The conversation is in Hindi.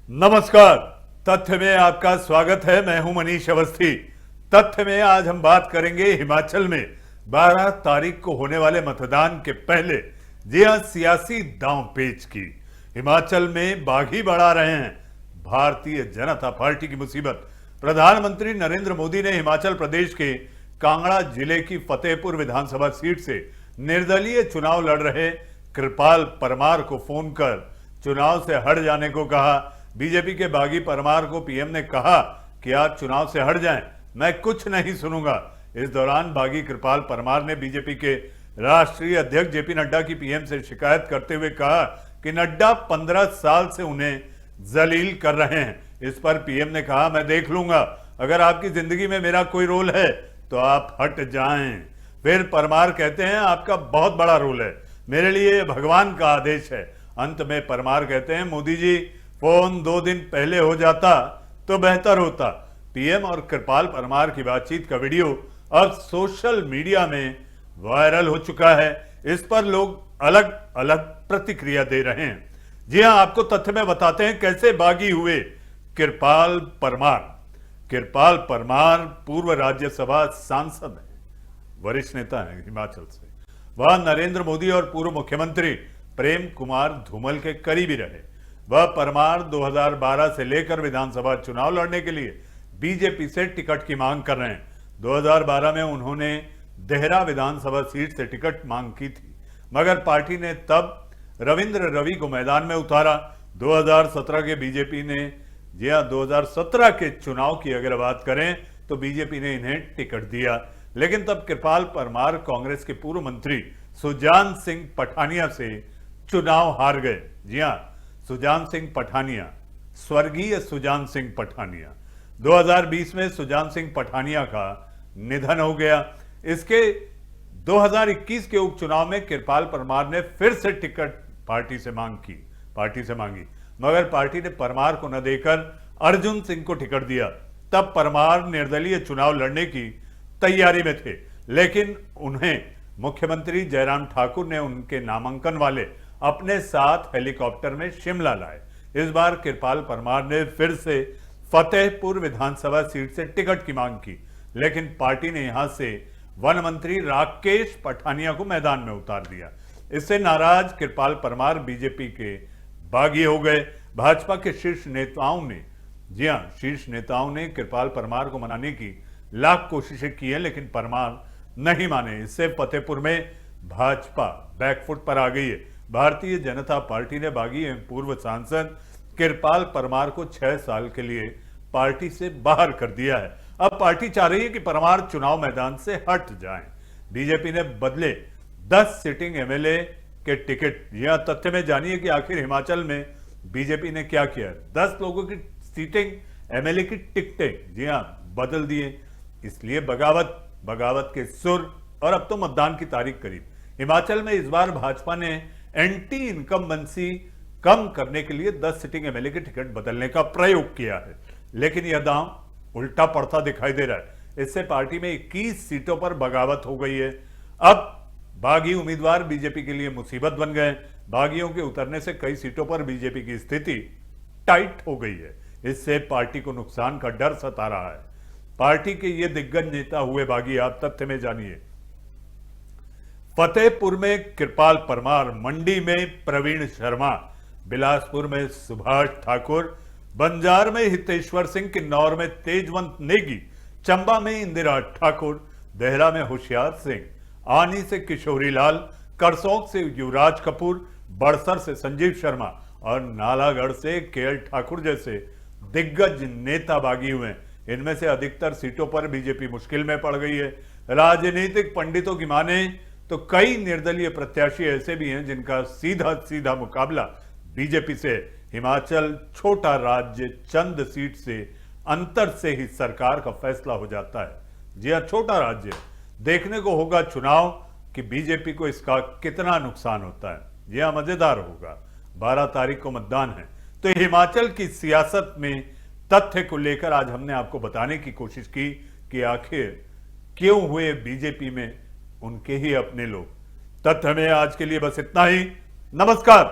नमस्कार। तथ्य में आपका स्वागत है। मैं हूं मनीष अवस्थी। तथ्य में आज हम बात करेंगे हिमाचल में 12 तारीख को होने वाले मतदान के पहले जी हां सियासी दांवपेच की। हिमाचल में बागी बढ़ा रहे हैं भारतीय जनता पार्टी की मुसीबत। प्रधानमंत्री नरेंद्र मोदी ने हिमाचल प्रदेश के कांगड़ा जिले की फतेहपुर विधानसभा सीट से निर्दलीय चुनाव लड़ रहे कृपाल परमार को फोन कर चुनाव से हट जाने को कहा। बीजेपी के बागी परमार को पीएम ने कहा कि आप चुनाव से हट जाएं, मैं कुछ नहीं सुनूंगा। इस दौरान बागी कृपाल परमार ने बीजेपी के राष्ट्रीय अध्यक्ष जेपी नड्डा की पीएम से शिकायत करते हुए कहा कि नड्डा 15 साल से उन्हें जलील कर रहे हैं। इस पर पीएम ने कहा, मैं देख लूंगा, अगर आपकी जिंदगी में मेरा कोई रोल है तो आप हट जाएं। फिर परमार कहते हैं, आपका बहुत बड़ा रोल है, मेरे लिए भगवान का आदेश है। अंत में परमार कहते हैं, मोदी जी फोन 2 दिन पहले हो जाता तो बेहतर होता। पीएम और कृपाल परमार की बातचीत का वीडियो अब सोशल मीडिया में वायरल हो चुका है। इस पर लोग अलग अलग प्रतिक्रिया दे रहे हैं। जी हां, आपको तथ्य में बताते हैं कैसे बागी हुए कृपाल परमार। कृपाल परमार पूर्व राज्यसभा सांसद हैं, वरिष्ठ नेता हैं हिमाचल से। वह नरेंद्र मोदी और पूर्व मुख्यमंत्री प्रेम कुमार धूमल के करीबी रहे। वह परमार 2012 से लेकर विधानसभा चुनाव लड़ने के लिए बीजेपी से टिकट की मांग कर रहे हैं। 2012 में उन्होंने देहरा विधानसभा सीट से टिकट मांग की थी, मगर पार्टी ने तब रविंद्र रवि को मैदान में उतारा। 2017 के बीजेपी ने जी हां 2017 के चुनाव की अगर बात करें तो बीजेपी ने इन्हें टिकट दिया, लेकिन तब कृपाल परमार कांग्रेस के पूर्व मंत्री सुजान सिंह पठानिया से चुनाव हार गए। जी हां, सुजान सिंह पठानिया, स्वर्गीय सुजान सिंह पठानिया। 2020 में सुजान सिंह पठानिया का निधन हो गया। इसके 2021 के उपचुनाव में कृपाल परमार ने फिर से टिकट पार्टी से मांगी, मगर पार्टी ने परमार को न देकर अर्जुन सिंह को टिकट दिया। तब परमार निर्दलीय चुनाव लड़ने की तैयारी में थे, लेकिन उन्हें मुख्यमंत्री जयराम ठाकुर ने उनके नामांकन वाले अपने साथ हेलीकॉप्टर में शिमला लाए। इस बार कृपाल परमार ने फिर से फतेहपुर विधानसभा सीट से टिकट की मांग की, लेकिन पार्टी ने यहां से वन मंत्री राकेश पठानिया को मैदान में उतार दिया। इससे नाराज कृपाल परमार बीजेपी के बागी हो गए। भाजपा के शीर्ष नेताओं ने कृपाल परमार को मनाने की लाख कोशिशें की है, लेकिन परमार नहीं माने। इससे फतेहपुर में भाजपा बैकफुट पर आ गई है। भारतीय जनता पार्टी ने बागी एवं पूर्व सांसद कृपाल परमार को 6 साल के लिए पार्टी से बाहर कर दिया है। अब पार्टी चाह रही है कि परमार चुनाव मैदान से हट जाएं। बीजेपी ने बदले 10 सिटिंग एमएलए के टिकट। यह तथ्य में जानिए कि आखिर हिमाचल में बीजेपी ने क्या किया। 10 लोगों की सिटिंग एमएलए की टिकटें जी हां बदल दिए। इसलिए बगावत के सुर। और अब तो मतदान की तारीख करीब। हिमाचल में इस बार भाजपा ने एंटी इनकम्बेंसी कम करने के लिए 10 सिटिंग एमएलए के टिकट बदलने का प्रयोग किया है, लेकिन यह दांव उल्टा पड़ता दिखाई दे रहा है। इससे पार्टी में 21 सीटों पर बगावत हो गई है। अब बागी उम्मीदवार बीजेपी के लिए मुसीबत बन गए। बागियों के उतरने से कई सीटों पर बीजेपी की स्थिति टाइट हो गई है। इससे पार्टी को नुकसान का डर सता रहा है। पार्टी के ये दिग्गज नेता हुए बागी। आप तथ्य में जानिए। फतेहपुर में कृपाल परमार, मंडी में प्रवीण शर्मा, बिलासपुर में सुभाष ठाकुर, बंजार में हितेश्वर सिंह, किन्नौर में तेजवंत नेगी, चंबा में इंदिरा ठाकुर, देहरा में होशियार सिंह, आनी से किशोरी लाल, करसोग से युवराज कपूर, बड़सर से संजीव शर्मा और नालागढ़ से केएल ठाकुर जैसे दिग्गज नेता बागी हुए। इनमें से अधिकतर सीटों पर बीजेपी मुश्किल में पड़ गई है। राजनीतिक पंडितों की माने तो कई निर्दलीय प्रत्याशी ऐसे भी हैं जिनका सीधा मुकाबला बीजेपी से। हिमाचल छोटा राज्य, चंद सीट से अंतर से ही सरकार का फैसला हो जाता है। जी हां, छोटा राज्य। देखने को होगा चुनाव कि बीजेपी को इसका कितना नुकसान होता है। जी हां, मजेदार होगा। 12 तारीख को मतदान है। तो हिमाचल की सियासत में तथ्य को लेकर आज हमने आपको बताने की कोशिश की कि आखिर क्यों हुए बीजेपी में उनके ही अपने लोग। तथ्य में आज के लिए बस इतना ही। नमस्कार।